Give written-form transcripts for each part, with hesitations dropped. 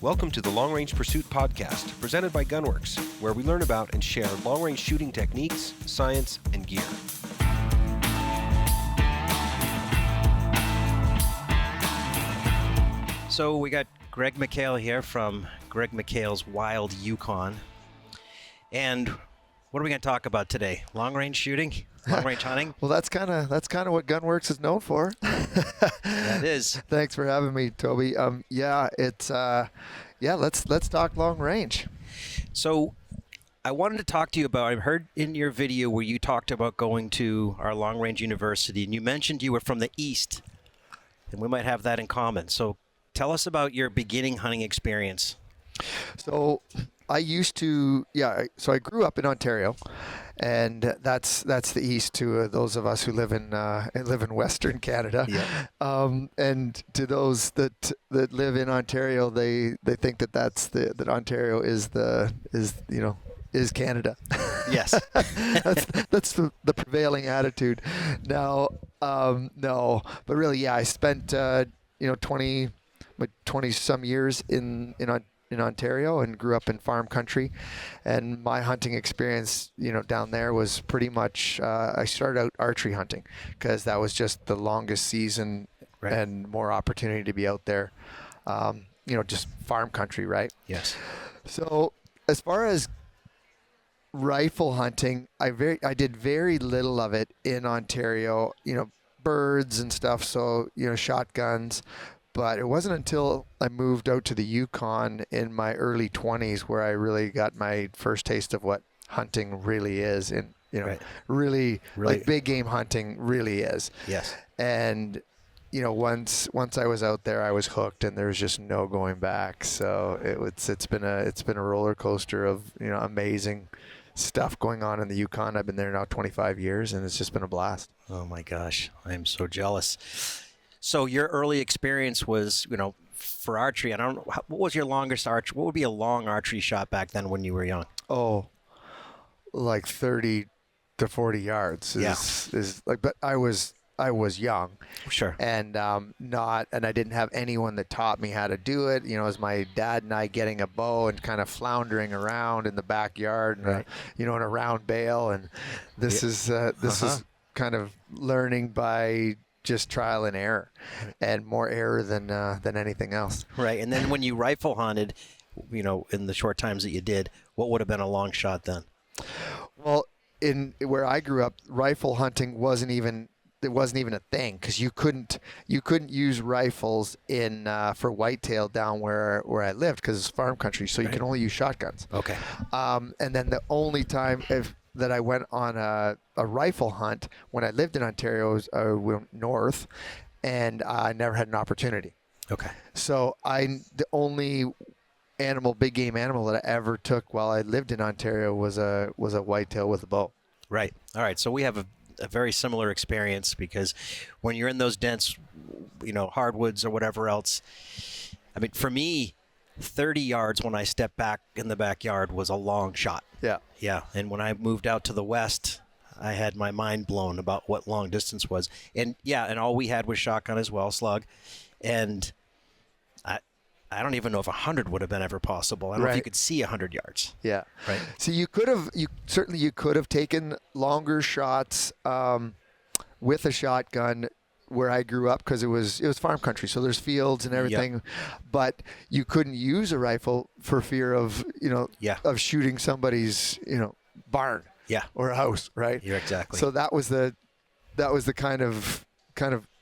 Welcome to the Long Range Pursuit Podcast, presented by Gunwerk, where we learn about and share long-range shooting techniques, science, and gear. So we got Greg McHale here from Greg McHale's Wild Yukon. And what are we going to talk about today? Long-range shooting? Long-range hunting? Well, that's kind of what Gunwerk is known for. That is. Thanks for having me, Toby. Let's talk long range. So I wanted to talk to you about, I heard in your video where you talked about going to our long-range university, and you mentioned you were from the East, and we might have that in common. So tell us about your beginning hunting experience. So I grew up in Ontario, and that's the East to those of us who live in Western Canada. Yeah. And to those that live in Ontario, they think that Ontario is Canada. Yes. that's the prevailing attitude. Now, no, but really, I spent 20 some years in Ontario and grew up in farm country, and my hunting experience down there was pretty much I started out archery hunting because that was just the longest season, right, and more opportunity to be out there, just farm country, right? Yes. So as far as rifle hunting, I did very little of it in Ontario, birds and stuff, so shotguns. But it wasn't until I moved out to the Yukon in my early 20s where I really got my first taste of what hunting really is, and right, really like big game hunting really is. Yes. And once I was out there, I was hooked, and there was just no going back. So it's been a roller coaster of amazing stuff going on in the Yukon. I've been there now 25 years, and it's just been a blast. Oh my gosh, I'm so jealous. So your early experience was, for archery. I don't know, what was your longest archery? What would be a long archery shot back then when you were young? Oh, like 30 to 40 yards. But I was young. Sure. And I didn't have anyone that taught me how to do it. It was my dad and I getting a bow and kind of floundering around in the backyard, and right, in a round bale. And this is kind of learning by just trial and error, and more error than anything else. Right. And then when you rifle hunted, in the short times that you did, what would have been a long shot then? Well, in where I grew up, rifle hunting wasn't even a thing, because you couldn't use rifles in for whitetail down where I lived, because it's farm country, so you can only use shotguns. Okay. And then the only time that I went on a rifle hunt when I lived in Ontario was I went north, and I never had an opportunity. Okay. So the only big game animal that I ever took while I lived in Ontario was a whitetail with a bow. Right. All right. So we have a very similar experience, because when you're in those dense, hardwoods or whatever else, I mean, for me, 30 yards when I stepped back in the backyard was a long shot. Yeah. Yeah. And when I moved out to the west, I had my mind blown about what long distance was. And and all we had was shotgun as well, slug. And I don't even know if 100 would have been ever possible. I don't know if you could see 100 yards. Yeah. Right. So you could have taken longer shots with a shotgun where I grew up, because it was farm country, so there's fields and everything. Yep. But you couldn't use a rifle for fear of of shooting somebody's barn or house, right? You're exactly. So that was the kind of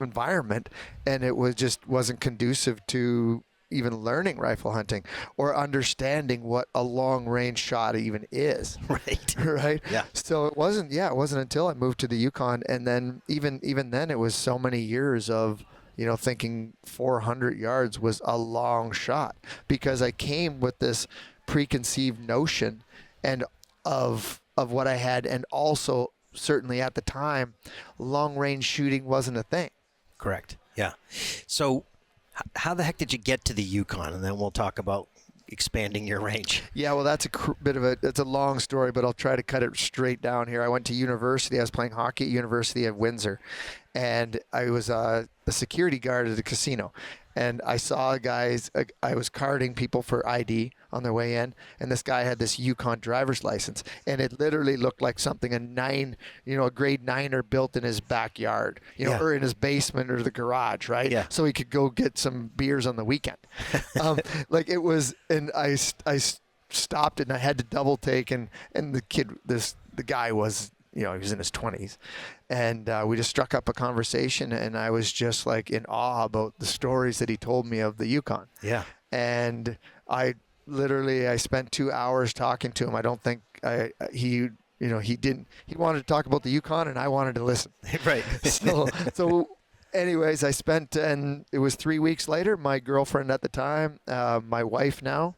environment, and it wasn't conducive to even learning rifle hunting or understanding what a long range shot even is. Right. Right. Yeah. So it wasn't until I moved to the Yukon, and then even then it was so many years of thinking 400 yards was a long shot, because I came with this preconceived notion and of what I had, and also certainly at the time, long range shooting wasn't a thing. Correct. Yeah. So how the heck did you get to the Yukon? And then we'll talk about expanding your range. Yeah, well, that's it's a long story, but I'll try to cut it straight down here. I went to university. I was playing hockey at University of Windsor, and I was a security guard at a casino, and I saw guys. I was carding people for ID on their way in, and this guy had this Yukon driver's license, and it literally looked like something a grade 9er built in his backyard, Yeah. or in his basement or the garage, right? Yeah. So he could go get some beers on the weekend. Like it was, and I stopped and I had to double take, and the guy was, he was in his 20s, and we just struck up a conversation, and I was just like in awe about the stories that he told me of the Yukon. Yeah. And I spent 2 hours talking to him. I don't think he wanted to talk about the Yukon, and I wanted to listen. Right. So anyways, and it was 3 weeks later, my girlfriend at the time, my wife now,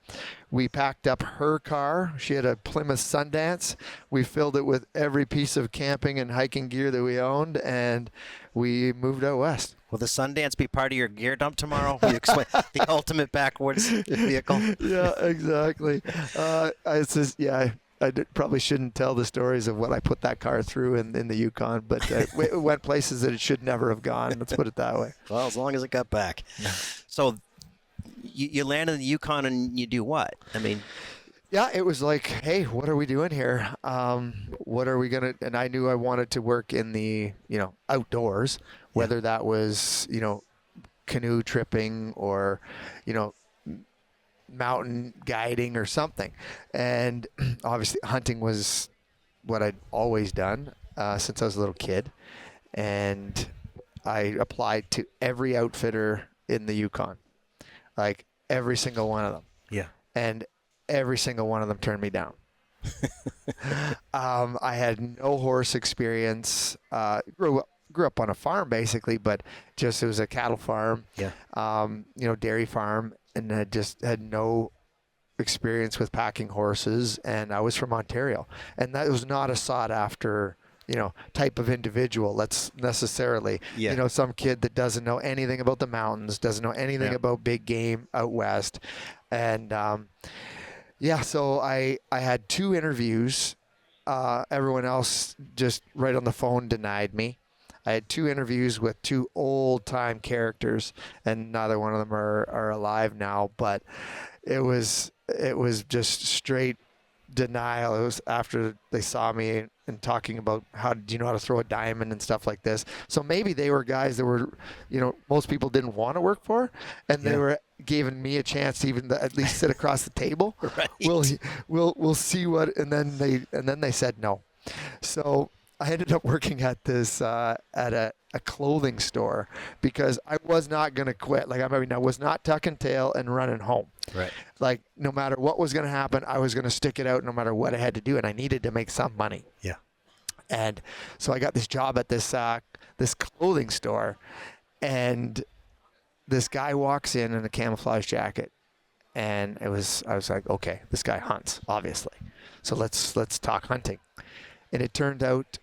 we packed up her car. She had a Plymouth Sundance. We filled it with every piece of camping and hiking gear that we owned, and we moved out west. Will the Sundance be part of your gear dump tomorrow? Will you explain the ultimate backwards vehicle? Yeah, exactly. I probably shouldn't tell the stories of what I put that car through in the Yukon, but it went places that it should never have gone. Let's put it that way. Well, as long as it got back. So you land in the Yukon and you do what? I mean, yeah, it was like, hey, what are we doing here? What are we gonna? And I knew I wanted to work in the outdoors, whether that was canoe tripping or mountain guiding or something. And obviously hunting was what I'd always done since I was a little kid. And I applied to every outfitter in the Yukon, like every single one of them. Yeah. And every single one of them turned me down. I had no horse experience. Grew up on a farm basically, but it was a cattle farm. Yeah. Dairy farm, and had no experience with packing horses. And I was from Ontario, and that was not a sought after type of individual. That's necessarily some kid that doesn't know anything about the mountains, doesn't know anything about big game out west. And so I had 2 interviews. Everyone else just right on the phone denied me. I had 2 interviews with 2 old-time characters, and neither one of them are alive now. But it was just straight denial. It was after they saw me and talking about how to throw a diamond and stuff like this. So maybe they were guys that were, most people didn't want to work for, and they were giving me a chance to even at least sit across the table. Right. We'll see what, and then they said no. So I ended up working at this at a clothing store because I was not going to quit. Like I was not tucking tail and running home. Right. Like no matter what was going to happen, I was going to stick it out no matter what I had to do, and I needed to make some money. Yeah. And so I got this job at this clothing store, and this guy walks in a camouflage jacket, and I was like, okay, this guy hunts, obviously. So let's talk hunting. And it turned out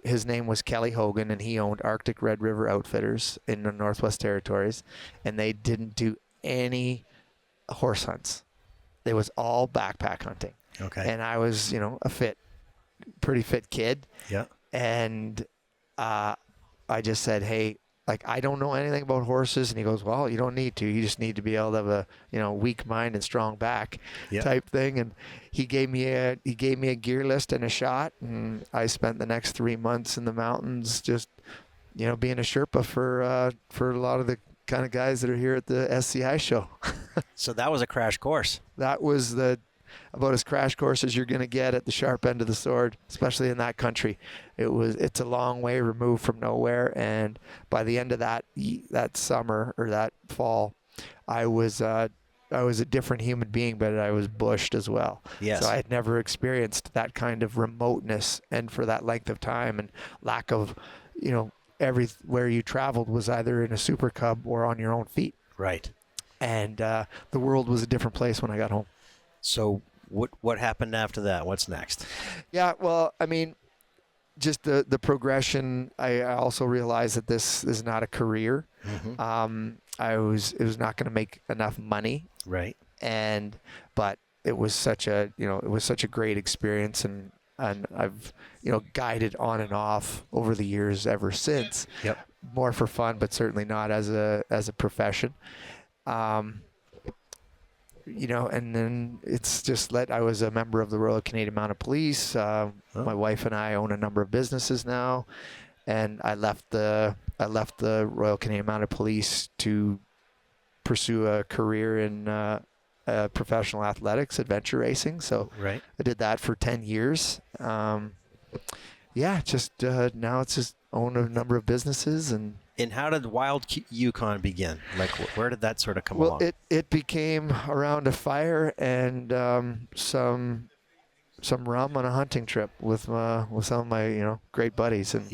his name was Kelly Hogan, and he owned Arctic Red River Outfitters in the Northwest Territories, and they didn't do any horse hunts. It was all backpack hunting. Okay. And I was, pretty fit kid. Yeah. And I just said, hey, I don't know anything about horses. And he goes, well, you don't need to. You just need to be able to have a, weak mind and strong back type thing. And he gave me a gear list and a shot. And I spent the next 3 months in the mountains just, being a Sherpa for a lot of the kind of guys that are here at the SCI show. So that was a crash course. That was about as crash course as you're going to get at the sharp end of the sword, especially in that country. It's a long way removed from nowhere, and by the end of that summer or that fall, I was a different human being, but I was bushed as well. Yes. So I had never experienced that kind of remoteness, and for that length of time, and lack of, everywhere you traveled was either in a Super Cub or on your own feet. Right. And the world was a different place when I got home. So what happened after that? What's next? Yeah, well, I mean, just the progression. I also realized that this is not a career. Mm-hmm. It was not going to make enough money. Right. But it was such a great experience, and I've guided on and off over the years ever since. Yep. More for fun, but certainly not as a profession. And then it's just I was a member of the Royal Canadian Mounted Police. My wife and I own a number of businesses now, and I left the Royal Canadian Mounted Police to pursue a career in professional athletics, adventure racing. So right. I did that for 10 years. Now it's just own a number of businesses. And how did Wild Yukon begin? Like, where did that sort of come along? Well, it became around a fire and some rum on a hunting trip with some of my great buddies, and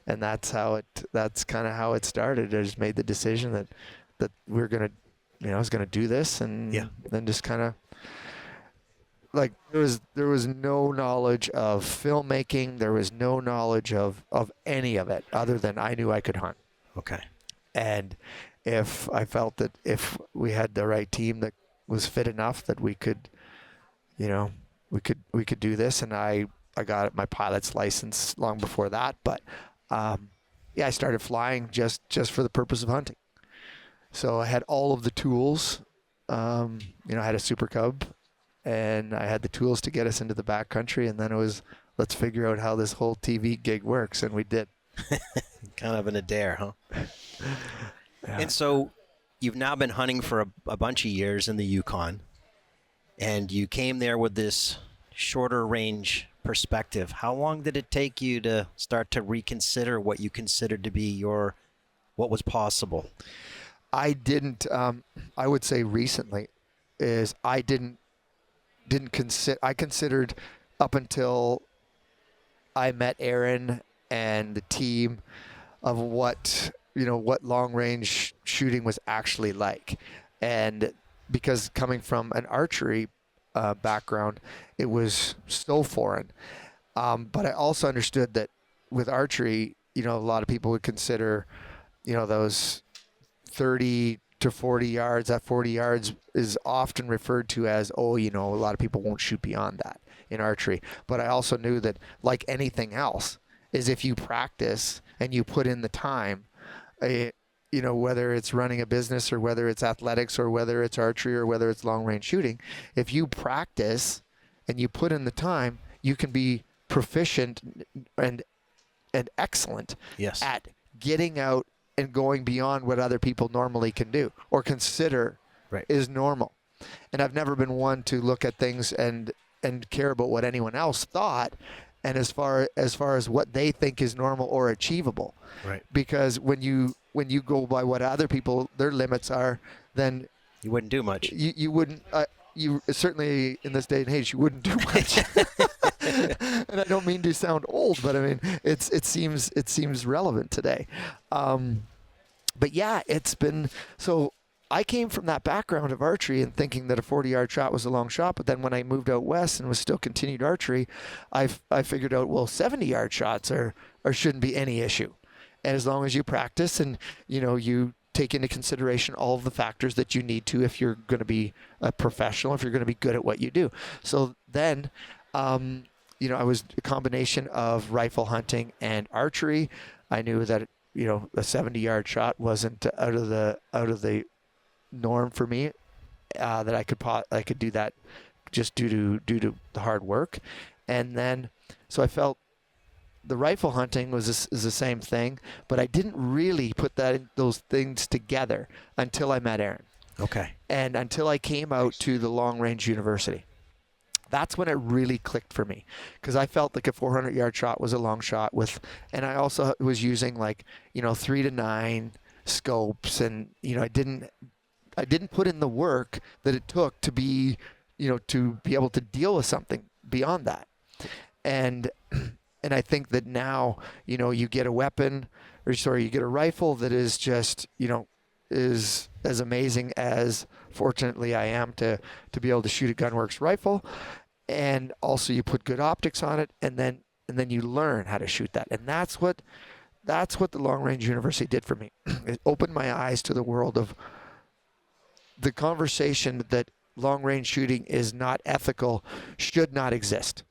and that's kind of how it started. I just made the decision that we're gonna I was gonna do this, and then just kind of like there was no knowledge of filmmaking, there was no knowledge of any of it other than I knew I could hunt. Okay. And if I felt that if we had the right team that was fit enough that we could, we could do this. And I got my pilot's license long before that. But I started flying just for the purpose of hunting. So I had all of the tools. I had a Super Cub, and I had the tools to get us into the backcountry. And then it was, let's figure out how this whole TV gig works, and we did. Kind of in a dare, huh? Yeah. And so you've now been hunting for a bunch of years in the Yukon, and you came there with this shorter range perspective. How long did it take you to start to reconsider what you considered to be what was possible? I didn't. I would say recently is I didn't consider. I considered up until I met Aaron and the team of what long range shooting was actually like. And because coming from an archery background, it was so foreign. But I also understood that with archery, a lot of people would consider, those 30 to 40 yards. That 40 yards is often referred to as, a lot of people won't shoot beyond that in archery. But I also knew that, like anything else, is if you practice and you put in the time, whether it's running a business or whether it's athletics or whether it's archery or whether it's long range shooting, if you practice and you put in the time, you can be proficient and excellent at getting out and going beyond what other people normally can do or consider is normal. And I've never been one to look at things and care about what anyone else thought, and as far as what they think is normal or achievable. Right. Because when you go by what other people their limits are, then you wouldn't do much. You wouldn't. You certainly in this day and age you wouldn't do much. And I don't mean to sound old, but I mean it seems relevant today. But yeah, it's been so. I came from that background of archery and thinking that a 40-yard shot was a long shot. But then when I moved out west and was still continued archery, I figured out, 70-yard shots shouldn't be any issue. And as long as you practice and, you take into consideration all of the factors that you need to if you're going to be a professional, if you're going to be good at what you do. So then, I was a combination of rifle hunting and archery. I knew that, a 70-yard shot wasn't out of the norm for me, that I could do that just due to the hard work. And then so I felt the rifle hunting is the same thing, but I didn't really put those things together until I met Aaron. Okay. And until I came out to the Long Range University. That's when it really clicked for me, because I felt like a 400-yard shot was a long shot and I also was using 3 to 9 scopes, and I didn't put in the work that it took to be able to deal with something beyond that. And I think that now, you get a you get a rifle that is just, is as amazing as fortunately I am to be able to shoot a Gunwerk's rifle. And also you put good optics on it, and then you learn how to shoot that. And that's what the Long Range University did for me. It opened my eyes to the world of the conversation that long range shooting is not ethical, should not exist.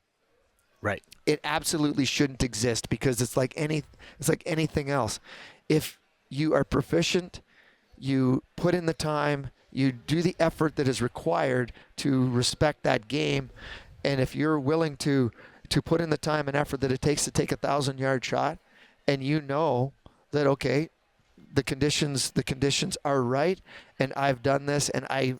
Right. It absolutely shouldn't exist because it's like anything else. If you are proficient, you put in the time, you do the effort that is required to respect that game, and if you're willing to put in the time and effort that it takes to take 1,000-yard shot, and you know that, okay, the conditions are right, and I've done this, and I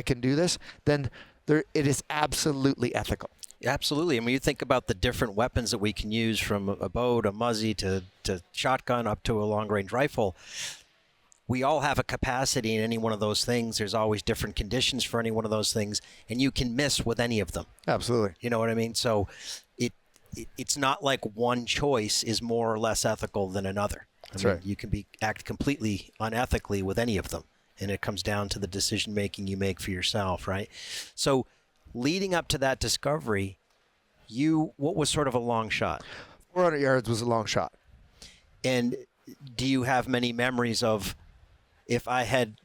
can do this, then it is absolutely ethical. Absolutely. I mean, you think about the different weapons that we can use, from a bow to Muzzy to shotgun up to a long-range rifle. We all have a capacity in any one of those things. There's always different conditions for any one of those things, and you can miss with any of them. Absolutely. You know what I mean? So it's not like one choice is more or less ethical than another. That's I mean, right. You can act completely unethically with any of them, and it comes down to the decision-making you make for yourself, right? So leading up to that discovery, what was sort of a long shot? 400 yards was a long shot. And do you have many memories of, if I had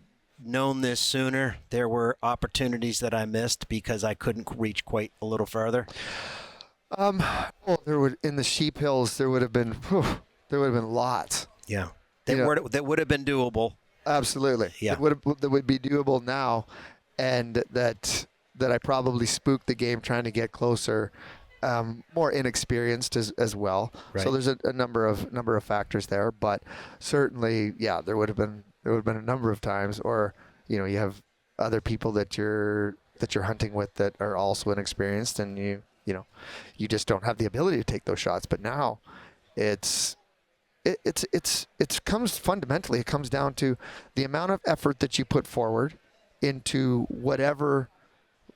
known this sooner, there were opportunities that I missed because I couldn't reach quite a little further? Well, in the sheep hills, there would have been lots. Yeah. That would have been doable. Absolutely. Yeah. That would be doable now, and that I probably spooked the game trying to get closer. More inexperienced as well. Right. So there's a number of factors there, but certainly, yeah, there would have been a number of times, or you have other people that you're hunting with that are also inexperienced, and you just don't have the ability to take those shots. But now it comes down to the amount of effort that you put forward into whatever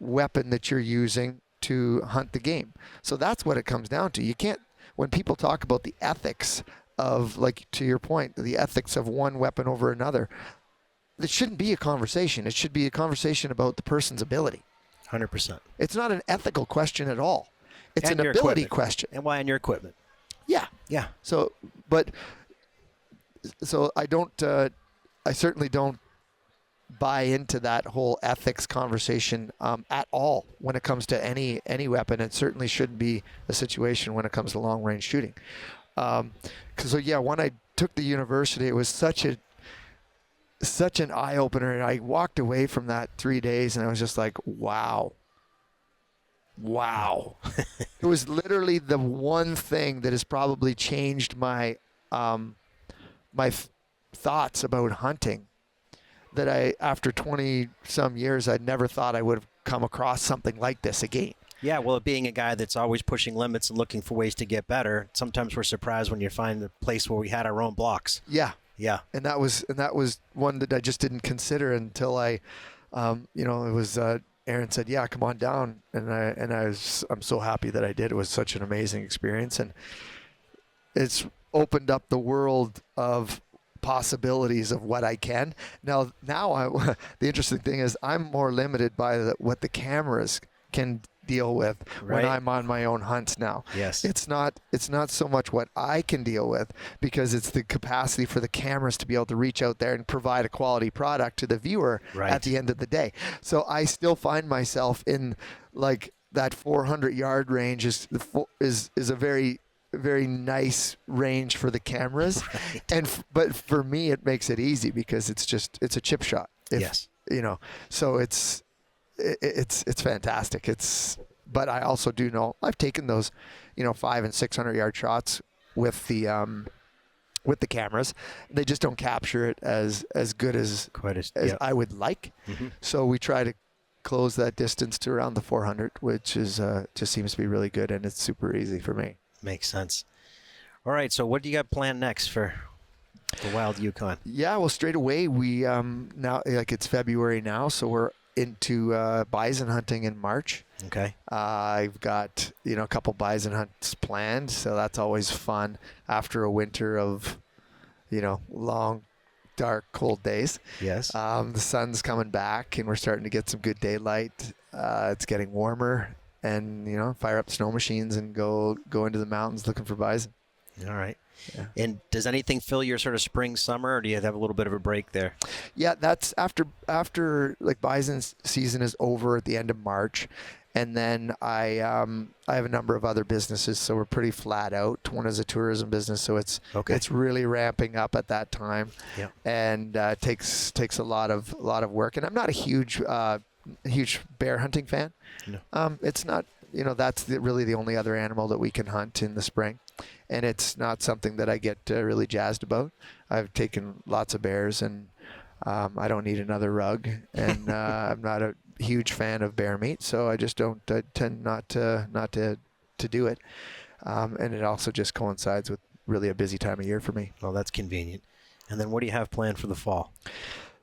weapon that you're using to hunt the game. So that's what it comes down to. You can't, when people talk about the ethics of, like, to your point, the ethics of one weapon over another, it shouldn't be a conversation. It should be a conversation about the person's ability. 100%. It's not an ethical question at all. It's And an your ability equipment. question. And why on your equipment? Yeah. Yeah. So I certainly don't buy into that whole ethics conversation at all when it comes to any weapon. It certainly shouldn't be a situation when it comes to long range shooting. When I took the university, it was such an eye opener, and I walked away from that 3 days, and I was just like, wow. It was literally the one thing that has probably changed my thoughts about hunting. That after 20 some years, I'd never thought I would have come across something like this again. Yeah, well, being a guy that's always pushing limits and looking for ways to get better, sometimes we're surprised when you find a place where we had our own blocks. Yeah. Yeah. And that was one that I just didn't consider until it was Aaron said, "Yeah, come on down," and I'm so happy that I did. It was such an amazing experience, and it's opened up the world of possibilities of what I can. Now the interesting thing is I'm more limited by what the cameras can deal with when Right. I'm on my own hunts now. Yes. It's not so much what I can deal with, because it's the capacity for the cameras to be able to reach out there and provide a quality product to the viewer Right. at the end of the day. So I still find myself in, like, that 400-yard range is a very, very nice range for the cameras. Right. But for me, it makes it easy because it's a chip shot. Yes. So it's fantastic. But I also do know I've taken those, 500 and 600-yard shots with the cameras. They just don't capture it as good as yep. I would like. Mm-hmm. So we try to close that distance to around the 400, which is just seems to be really good, and it's super easy for me. Makes sense. All right, so what do you got planned next for the Wild Yukon? Yeah, well, straight away we now, like, it's February now, so we're into bison hunting in March. Okay. I've got a couple bison hunts planned, so that's always fun after a winter of long, dark, cold days. Yes. The sun's coming back, and we're starting to get some good daylight. It's getting warmer, and fire up snow machines and go into the mountains looking for bison. All right. Yeah. And does anything fill your sort of spring, summer, or do you have a little bit of a break there? Yeah, that's after like bison season is over at the end of March, And then I have a number of other businesses, so we're pretty flat out. One is a tourism business, so it's really ramping up at that time, and takes a lot of work. And I'm not a huge bear hunting fan. No. It's not, that's really the only other animal that we can hunt in the spring, and it's not something that I get really jazzed about. I've taken lots of bears, and I don't need another rug, and I'm not a huge fan of bear meat, so I just don't tend not to do it. And it also just coincides with really a busy time of year for me. Well, that's convenient. And then what do you have planned for the fall?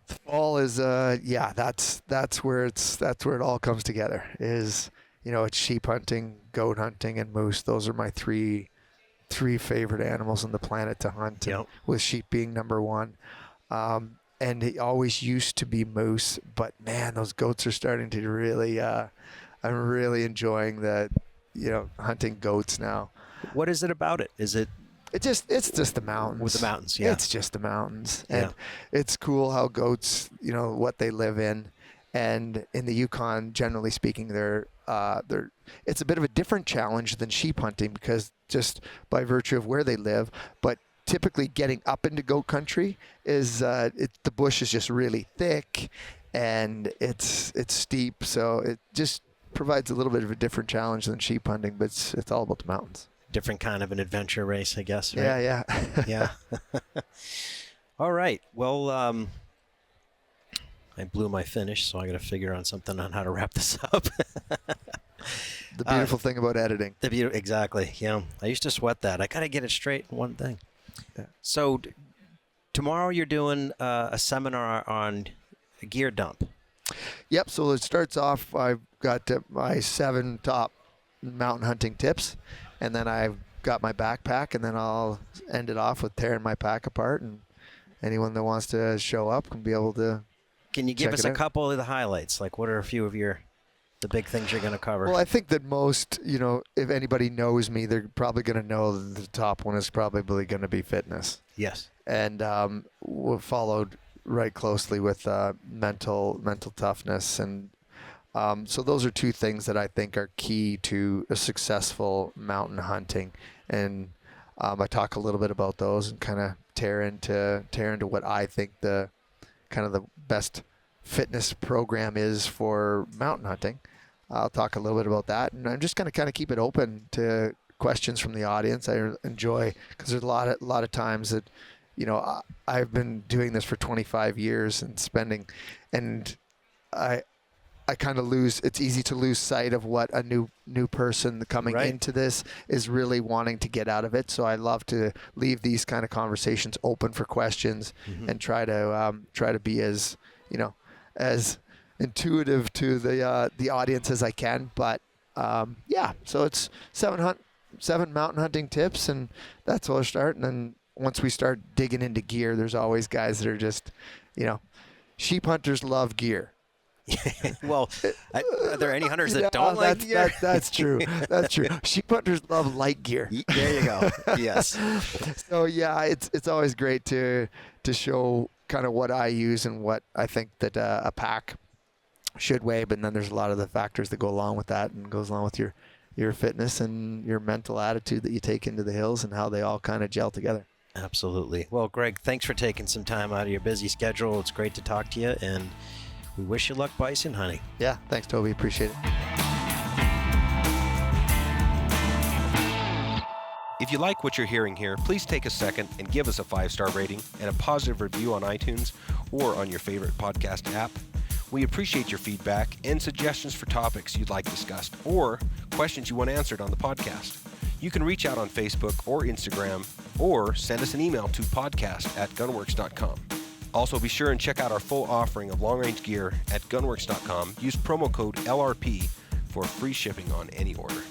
The fall is that's where it all comes together. Is it's sheep hunting, goat hunting, and moose. Those are my three favorite animals on the planet to hunt. Yep. With sheep being number one. And it always used to be moose, but man, those goats are starting to really. I'm really enjoying hunting goats now. What is it about it? Is it? It's just the mountains. With the mountains, yeah. It's just the mountains, and it's cool how goats, what they live in, and in the Yukon, generally speaking, they're it's a bit of a different challenge than sheep hunting because just by virtue of where they live, but typically getting up into goat country is the bush is just really thick and it's steep, so it just provides a little bit of a different challenge than sheep hunting, but it's all about the mountains. Different kind of an adventure race, I guess, right? Yeah. Yeah. All right. Well, I blew my finish, so I got to figure on something on how to wrap this up. The beautiful thing about editing. Exactly. Yeah. I used to sweat that. I got to get it straight in one thing. Yeah. So tomorrow you're doing a seminar on a gear dump. Yep. So it starts off, I've got my 7 top mountain hunting tips, and then I've got my backpack, and then I'll end it off with tearing my pack apart, and anyone that wants to show up can be able to. Can you give us a couple of the highlights? Like, what are a few of the big things you're going to cover? Well, I think that most, if anybody knows me, they're probably going to know that the top one is probably going to be fitness. Yes. And we're followed right closely with mental toughness, and so those are 2 things that I think are key to a successful mountain hunting, and I talk a little bit about those and kind of tear into what I think the kind of the best fitness program is for mountain hunting. I'll talk a little bit about that, and I'm just going to kind of keep it open to questions from the audience. I enjoy, because there's a lot of times that I've been doing this for 25 years and I kind of it's easy to lose sight of what a new person coming into this is really wanting to get out of it. So I love to leave these kind of conversations open for questions, and try to be as as intuitive to the audience as I can. But so it's 7 mountain hunting tips, and that's where we'll start. And then once we start digging into gear, there's always guys that are just, sheep hunters love gear. Well, are there any hunters that don't like gear? That's true. That's true. Sheep hunters love light gear. There you go. Yes. So yeah, it's always great to show kind of what I use and what I think that a pack should weigh. But then there's a lot of the factors that go along with that, and goes along with your fitness and your mental attitude that you take into the hills, and how they all kind of gel together. Absolutely. Well, Greg, thanks for taking some time out of your busy schedule. It's great to talk to you, and we wish you luck bison hunting. Yeah, thanks, Toby. Appreciate it. If you like what you're hearing here, please take a second and give us a 5-star rating and a positive review on iTunes or on your favorite podcast app. We appreciate your feedback and suggestions for topics you'd like discussed or questions you want answered on the podcast. You can reach out on Facebook or Instagram, or send us an email to podcast@gunwerks.com. Also, be sure and check out our full offering of long-range gear at gunwerks.com. Use promo code LRP for free shipping on any order.